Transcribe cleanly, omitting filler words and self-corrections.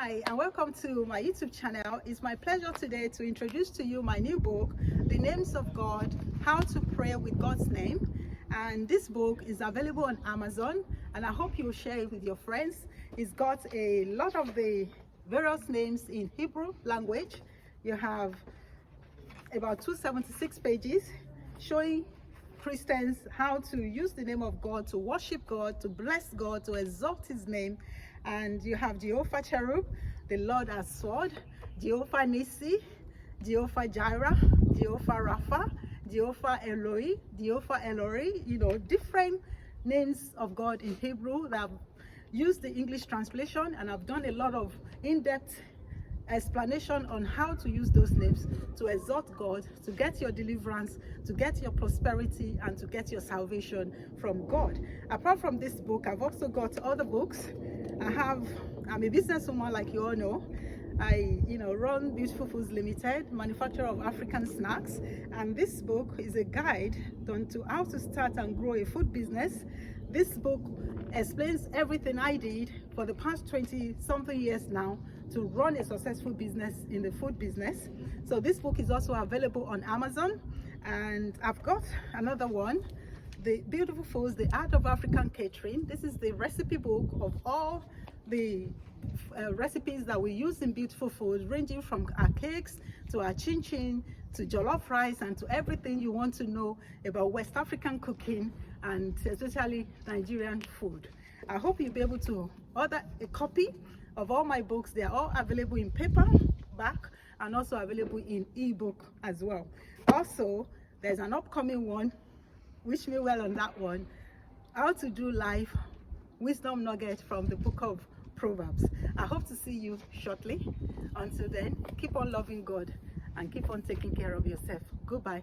Hi, and welcome to my YouTube channel. It's my pleasure today to introduce to you my new book, The Names of God, How to Pray with God's Name. And this book is available on Amazon, and I hope you will share it with your friends. It's got a lot of the various names in Hebrew language. You have about 276 pages showing Christians how to use the name of God, to worship God, to bless God, to exalt his name. And you have Jehovah Cherub, the Lord as sword, Jehovah Nissi, Jehovah Jireh, Jehovah Rapha, Jehovah Eloi, Jehovah Elori, different names of God in Hebrew that I've used the English translation, and I've done a lot of in-depth explanation on how to use those names to exalt God, to get your deliverance, to get your prosperity, and to get your salvation from God. Apart from this book, I've also got other books. I'm a businesswoman, like you all know. I run Beautiful Foods Limited, manufacturer of African snacks, and this book is a guide to how to start and grow a food business. This book explains everything I did for the past 20 something years now to run a successful business in the food business. So this book is also available on Amazon, and I've got another one, the Beautiful Foods, the Art of African Catering. This is the recipe book of all the recipes that we use in Beautiful Foods, ranging from our cakes to our chin-chin to jollof rice and to everything you want to know about West African cooking and especially Nigerian food. I hope you'll be able to order a copy of all my books. They are all available in paperback and also available in ebook as well. Also, there's an upcoming one. Wish me well on that one. How to do life wisdom nugget from the book of Proverbs. I hope to see you shortly. Until then, keep on loving God and keep on taking care of yourself. Goodbye.